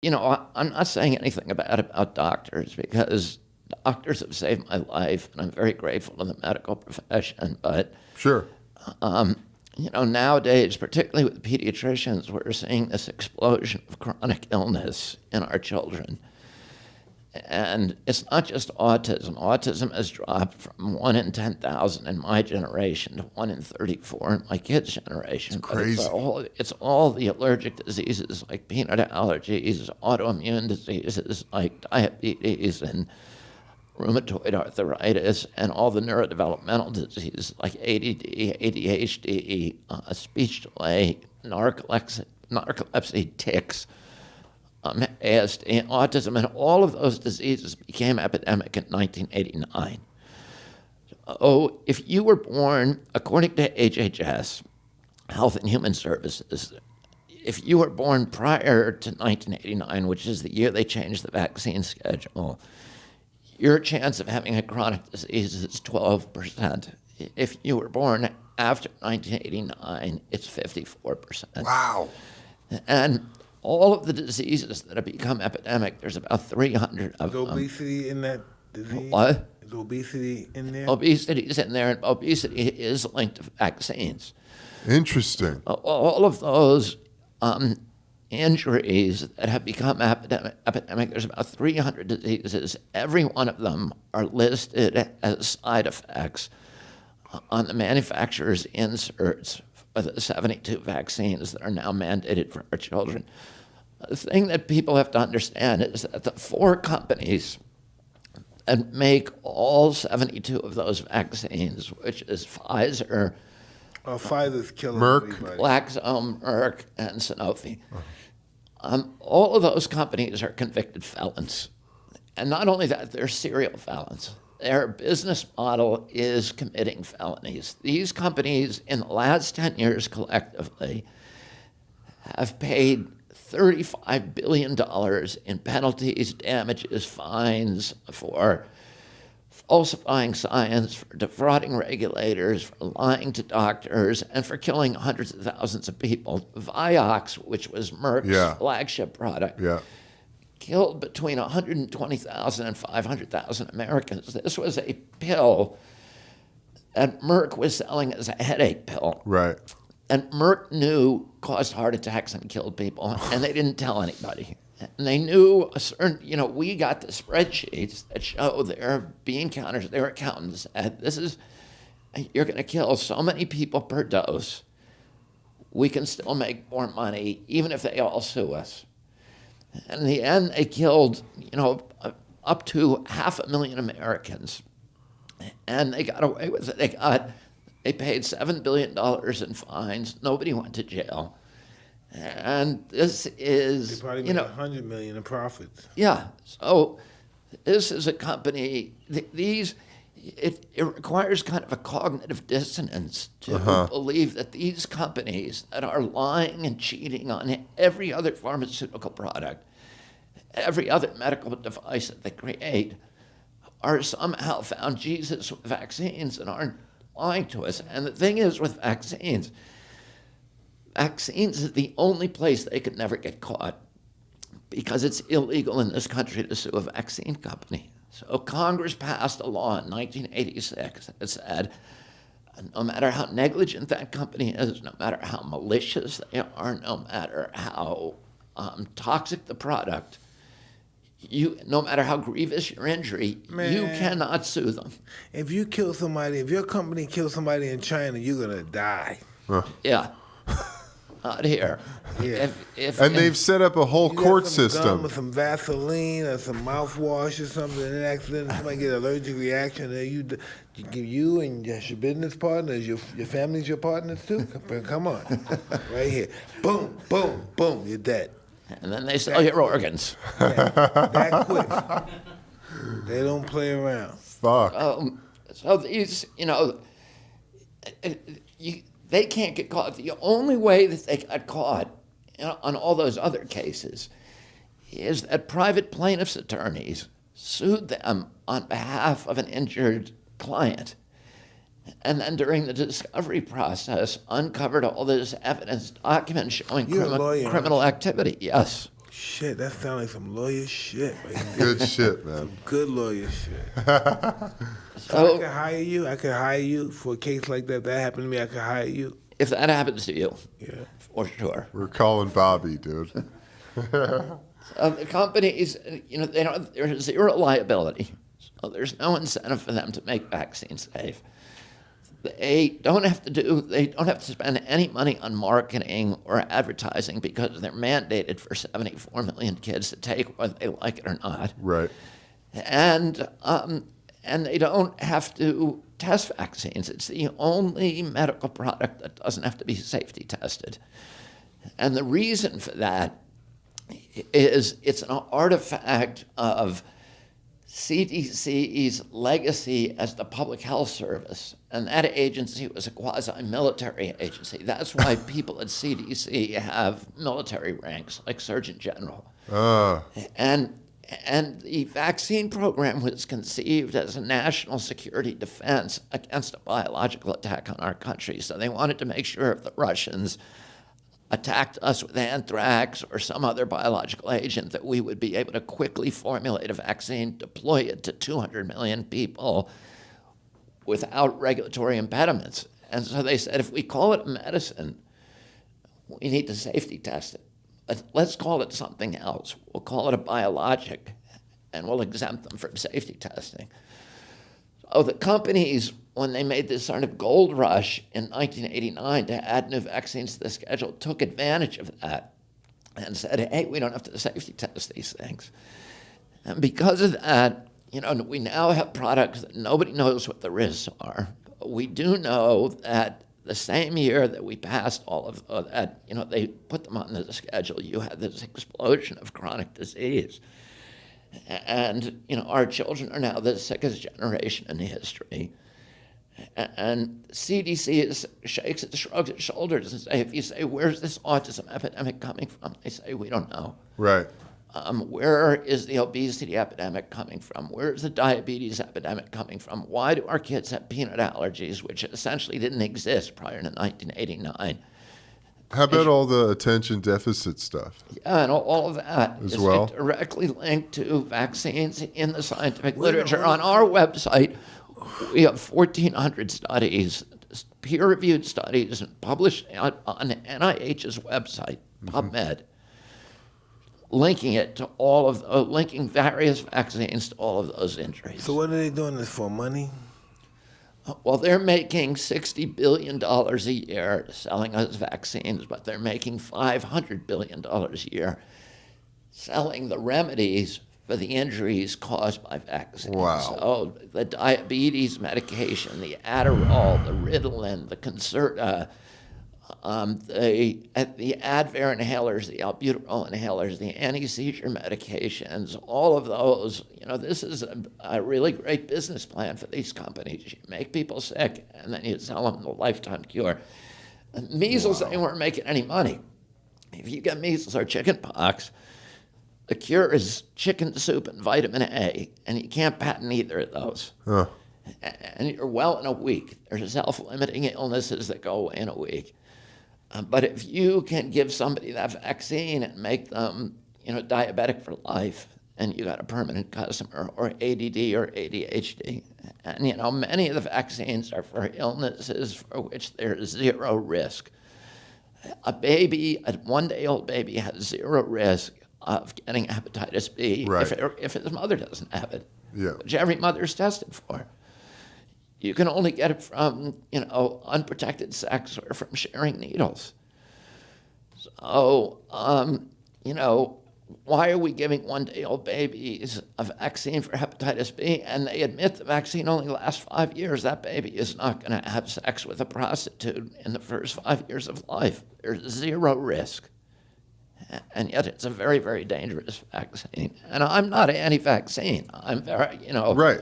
I'm not saying anything bad about doctors because doctors have saved my life, and I'm very grateful to the medical profession. But Sure. Nowadays, particularly with pediatricians, we're seeing this explosion of chronic illness in our children. And it's not just autism. Autism has dropped from 1 in 10,000 in my generation to 1 in 34 in my kids' generation. It's crazy. It's all the allergic diseases like peanut allergies, autoimmune diseases like diabetes and rheumatoid arthritis, and all the neurodevelopmental diseases like ADD, ADHD, speech delay, narcolepsy, tics, ASD, autism, and all of those diseases became epidemic in 1989. So if you were born, according to HHS, Health and Human Services, if you were born prior to 1989, which is the year they changed the vaccine schedule, your chance of having a chronic disease is 12%. If you were born after 1989, it's 54%. Wow. And all of the diseases that have become epidemic, there's about 300 of them. Is obesity in that disease? What? Is obesity in there? Obesity is in there, and obesity is linked to vaccines. Interesting. All of those injuries that have become epidemic, there's about 300 diseases. Every one of them are listed as side effects on the manufacturer's inserts for the 72 vaccines that are now mandated for our children. The thing that people have to understand is that the 4 companies that make all 72 of those vaccines, which is Pfizer, Pfizer's killing Merck. everybody. Glaxo, Merck, and Sanofi. All of those companies are convicted felons. And not only that, they're serial felons. Their business model is committing felonies. These companies, in the last 10 years collectively, have paid $35 billion in penalties, damages, fines for falsifying science, for defrauding regulators, for lying to doctors, and for killing hundreds of thousands of people. Vioxx, which was Merck's flagship product, killed between 120,000 and 500,000 Americans. This was a pill that Merck was selling as a headache pill. Right. And Merck knew caused heart attacks and killed people, and they didn't tell anybody. And they knew a certain, we got the spreadsheets that show their bean counters, their accountants said, you're going to kill so many people per dose. We can still make more money, even if they all sue us. And in the end, they killed, up to 500,000 Americans. And they got away with it. They paid $7 billion in fines. Nobody went to jail. And this is, They probably made $100 million in profits. Yeah. So this is a company. It requires kind of a cognitive dissonance to believe that these companies that are lying and cheating on every other pharmaceutical product, every other medical device that they create, are somehow found Jesus with vaccines and aren't lying to us. And the thing is with vaccines is the only place they could never get caught because it's illegal in this country to sue a vaccine company. So Congress passed a law in 1986 that said no matter how negligent that company is, no matter how malicious they are, no matter how toxic the product, no matter how grievous your injury, you cannot sue them. If you kill somebody, if your company kills somebody in China, you're going to die. Yeah. Not here. Yeah. And they've set up a whole court got some system. gum with some Vaseline or some mouthwash or something, and then accidentally somebody get an allergic reaction, and you and your business partners, your family's your partners too? Come on. Right here. Boom, boom, boom, you're dead. And then they sell your organs. Yeah, that quick. They don't play around. Fuck. So these, they can't get caught. The only way that they got caught on all those other cases is that private plaintiffs' attorneys sued them on behalf of an injured client. And then during the discovery process, uncovered all this evidence, documents showing criminal activity. Yes. Shit, that sounds like some lawyer shit. Right there. Good shit, man. Good lawyer shit. So I So could hire you. I could hire you for a case like that. If that happened to me, I could hire you. if that happens to you, Yeah. for sure. We're calling Bobby, dude. The companies, there's zero liability, so there's no incentive for them to make vaccines safe. They don't have to spend any money on marketing or advertising because they're mandated for 74 million kids to take whether they like it or not. Right. And they don't have to test vaccines. It's the only medical product that doesn't have to be safety tested. And the reason for that is it's an artifact of CDC's legacy as the public health service. And that agency was a quasi-military agency. That's why people at CDC have military ranks, like Surgeon General. And the vaccine program was conceived as a national security defense against a biological attack on our country. So they wanted to make sure if the Russians attacked us with anthrax or some other biological agent that we would be able to quickly formulate a vaccine, deploy it to 200 million people without regulatory impediments. And so they said, if we call it a medicine, we need to safety test it. But let's call it something else. We'll call it a biologic, and we'll exempt them from safety testing. So the companies, when they made this sort of gold rush in 1989 to add new vaccines to the schedule, took advantage of that and said, hey, we don't have to safety test these things. And because of that, we now have products that nobody knows what the risks are. We do know that the same year that we passed all of that, they put them on the schedule, you had this explosion of chronic disease. And, our children are now the sickest generation in history. And CDC shrugs its shoulders and say, if you say, where's this autism epidemic coming from? They say, we don't know. Right. Where is the obesity epidemic coming from? Where is the diabetes epidemic coming from? Why do our kids have peanut allergies, which essentially didn't exist prior to 1989? How about all the attention deficit stuff? Yeah, and all of that As is well? directly linked to vaccines in the scientific literature. On our website, we have 1,400 studies, peer-reviewed studies, published on NIH's website, PubMed, linking it to linking various vaccines to all of those injuries. So what are they doing this for? Money? Well, they're making $60 billion a year selling us vaccines, but they're making $500 billion a year selling the remedies for the injuries caused by vaccines. Wow. So the diabetes medication, the Adderall, the Ritalin, the Concerta, the Advair inhalers, the albuterol inhalers, the anti-seizure medications, all of those, this is a really great business plan for these companies. You make people sick, and then you sell them the lifetime cure. Measles, they weren't making any money. If you get measles or chicken pox, the cure is chicken soup and vitamin A, and you can't patent either of those. Huh. And you're well in a week. There's self-limiting illnesses that go away in a week. But if you can give somebody that vaccine and make them, diabetic for life, and you got a permanent customer, or ADD or ADHD, and many of the vaccines are for illnesses for which there's zero risk. A 1-day-old baby has zero risk of getting hepatitis B Right. if his mother doesn't have it, Yeah. which every mother is tested for. You can only get it from, unprotected sex or from sharing needles. So, why are we giving 1-day-old babies a vaccine for hepatitis B? And they admit the vaccine only lasts 5 years. That baby is not going to have sex with a prostitute in the first 5 years of life. There's zero risk. And yet it's a very, very dangerous vaccine. And I'm not anti-vaccine. I'm very, Right.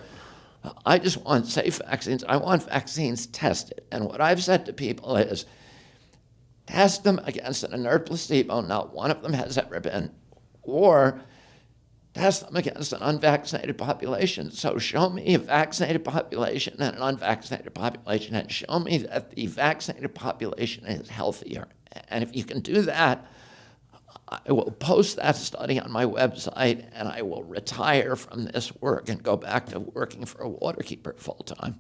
I just want safe vaccines. I want vaccines tested. And what I've said to people is, test them against an inert placebo, not one of them has ever been, or test them against an unvaccinated population. So show me a vaccinated population and an unvaccinated population, and show me that the vaccinated population is healthier. And if you can do that, I will post that study on my website, and I will retire from this work and go back to working for a waterkeeper full time.